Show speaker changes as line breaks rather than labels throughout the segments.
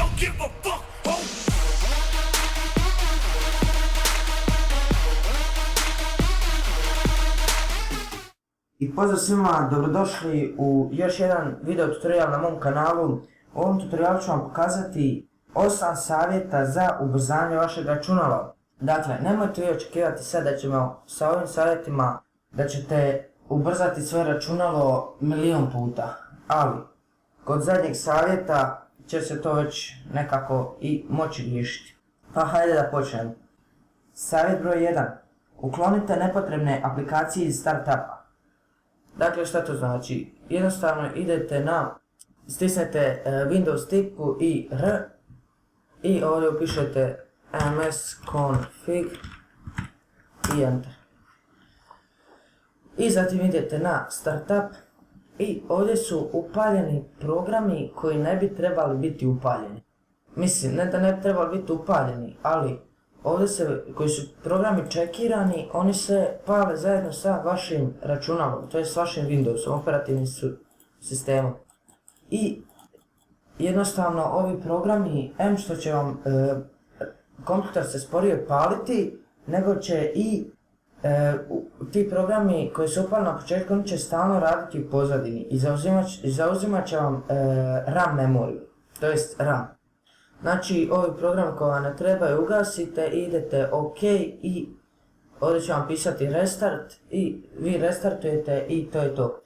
don't give a fuck. Oh.
I pozdrav svima, dobrodošli u još jedan video tutorial na mom kanalu. U ovom tutorialu ću vam pokazati 8 savjeta za ubrzanje vašeg računala. Dakle, nemojte vi očekivati sad da ćemo sa ovim savjetima da ćete ubrzati svoje računalo milion puta. Ali, kod zadnjeg savjeta će se to već nekako i moći riješiti. Pa hajde da počnemo. Savjet broj 1. Uklonite nepotrebne aplikacije iz startupa. Dakle, šta to znači? Jednostavno idete stisnete Windows tipku i R i ovdje upišete msconfig i enter. I zatim idete na startup i ovdje su upaljeni programi koji ne bi trebali biti upaljeni. Mislim, ne da ne bi trebali biti upaljeni, ali ovdje koji su programi čekirani, oni se pale zajedno sa vašim računalom, to je s vašim Windowsom, operativnim sistemom. I jednostavno ovi programi, što će vam kompjuter se sporije paliti, nego će i ti programi koji su upali na početku, oni će stalno raditi u pozadini i zauzimat će vam RAM memoriju, to jest RAM. Znači, ovi programi koji vam ne trebaju ugasite, idete OK i ovdje će vam pisati restart i vi restartujete i to je to.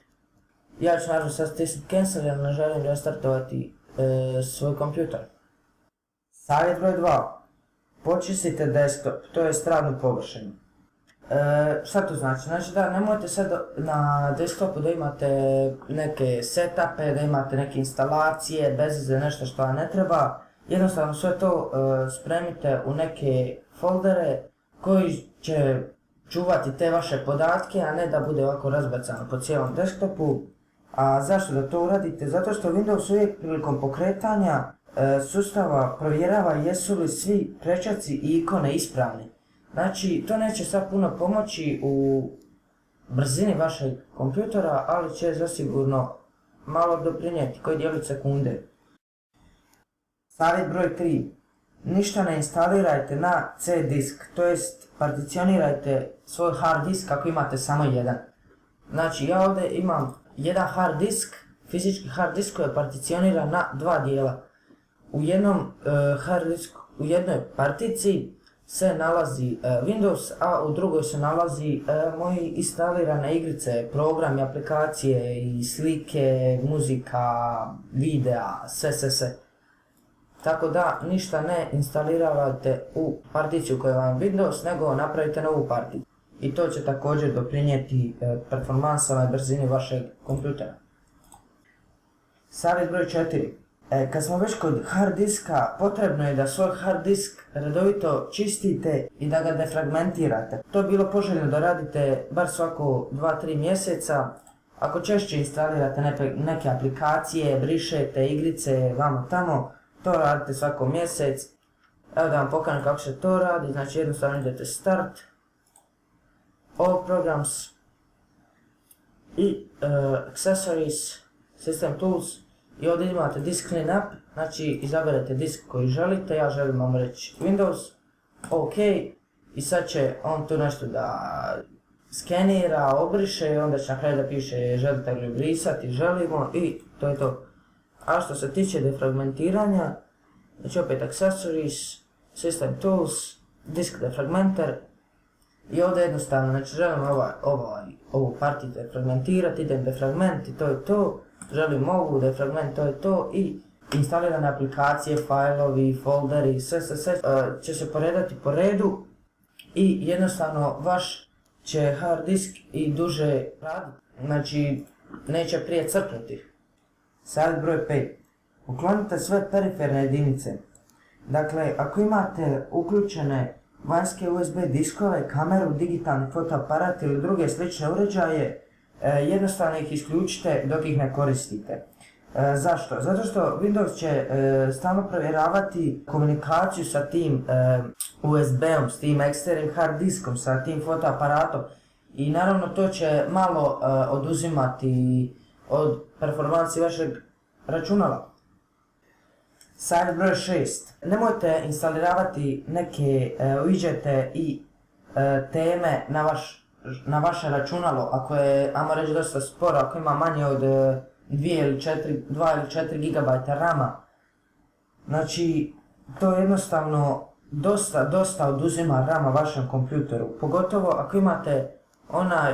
Ja ću naravno sad stisnuti cancel jer ne želim restartovati svoj kompjuter. Savjet broj 2. Počistite desktop, to je radnu površinu. Šta to znači? Znači da nemojte sad na desktopu da imate neke setupe, da imate neke instalacije, bezveze, nešto što vam ne treba. Jednostavno sve to spremite u neke foldere koji će čuvati te vaše podatke, a ne da bude ovako razbacano po cijelom desktopu. A zašto da to uradite? Zato što Windows uvijek prilikom pokretanja sustava provjerava jesu li svi prečaci i ikone ispravni. Znači, to neće sad puno pomoći u brzini vašeg kompjutora, ali će zasigurno malo doprinijeti koji djelić sekunde. Savjet broj 3. Ništa ne instalirajte na C disk, to jest particionirajte svoj hard disk ako imate samo jedan. Znači, ja ovdje imam jedan hard disk, fizički hard disk koji je particioniran na dva dijela. U jednom u jednoj partici se nalazi Windows, a u drugoj se nalazi moji instalirane igrice, programi, aplikacije i slike, muzika, videa, sve. Tako da ništa ne instalirate u particiju koja vam je Windows, nego napravite novu particiju. I to će također doprinijeti performansama i brzini vašeg kompjutera. Savjet broj 4. Kad smo već kod hard diska, potrebno je da svoj hard disk redovito čistite i da ga defragmentirate. To je bilo poželjno da radite bar svako 2-3 mjeseca. Ako češće instalirate neke aplikacije, brišete igrice, vamo tamo, to radite svako mjesec. Evo da vam pokažem kako se to radi, znači jednostavno idete start, all programs i accessories, system tools i ovdje imate disk cleanup, znači izaberete disk koji želite, ja želim vam reći Windows, OK i sad će on tu nešto da skenira, obriše i onda će na kraju da piše želite li brisati, želimo i to je to. A što se tiče defragmentiranja, znači opet accessories, system tools, disk defragmenter i ovdje jednostavno, znači želim ovu partiju defragmentirati, idem defragment i to je to, želim ovu defragment, to je to i instalirane aplikacije, fajlovi, folderi, sve će se poredati po redu i jednostavno vaš će hard disk i duže raditi, znači neće prije crknuti. Savjet broj 5. Uklonite sve periferne jedinice. Dakle, ako imate uključene vanjske USB diskove, kameru, digitalni fotoaparat ili druge slične uređaje, jednostavno ih isključite dok ih ne koristite. Zašto? Zato što Windows će stalno provjeravati komunikaciju sa tim USB-om, s tim eksternim hard diskom, sa tim fotoaparatom i naravno to će malo oduzimati od performansi vašeg računala. Savjet broj 6. Nemojte instaliravati neke widgete i teme na vaše računalo ako je, ajmo reći, dosta sporo, ako ima manje od 2 ili 4 GB RAM-a. Znači, to jednostavno dosta oduzima RAM-a vašem kompjuteru. Pogotovo ako imate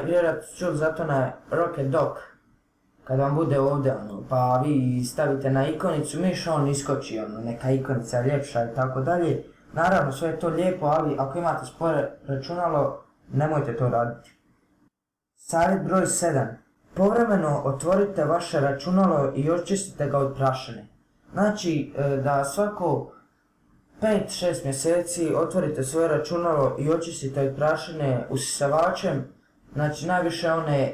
vjerojatno čuli za to na Rocket Dock. Kad vam bude ovdje, pa vi stavite na ikonicu miša, on iskoči, neka ikonica je ljepša i tako dalje. Naravno, sve je to lijepo, ali ako imate spore računalo, nemojte to raditi. Savjet broj 7. Povremeno otvorite vaše računalo i očistite ga od prašine. Znači, da svako 5-6 mjeseci otvorite svoje računalo i očistite od prašine usisavačem, znači najviše one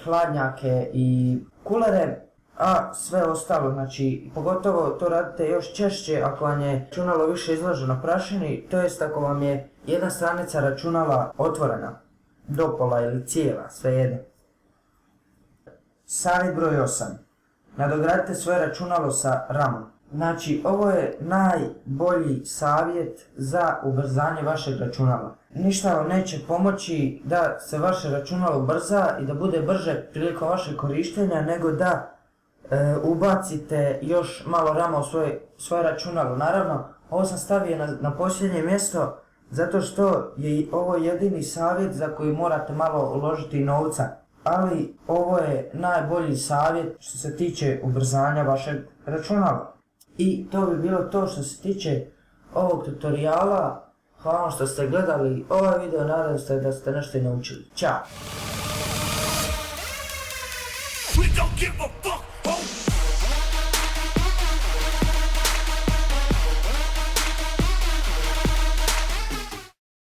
hladnjake i kulere, a sve ostalo, znači pogotovo to radite još češće ako vam je računalo više izloženo prašini, to jest ako vam je jedna stranica računala otvorena, do pola ili cijela, svejedno. Savjet broj 8. Nadogradite svoje računalo sa RAM-om. Znači, ovo je najbolji savjet za ubrzanje vašeg računala. Ništa vam neće pomoći da se vaše računalo ubrza i da bude brže prilikom vašeg korištenja, nego da ubacite još malo RAM-a u svoje računalo. Naravno, ovo sam stavio na posljednje mjesto zato što je ovo jedini savjet za koji morate malo uložiti novca. Ali ovo je najbolji savjet što se tiče ubrzanja vašeg računala. I to bi bilo to što se tiče ovog tutoriala. Hvala vam što ste gledali ovaj video, nadam se da ste nešto naučili. Ćao!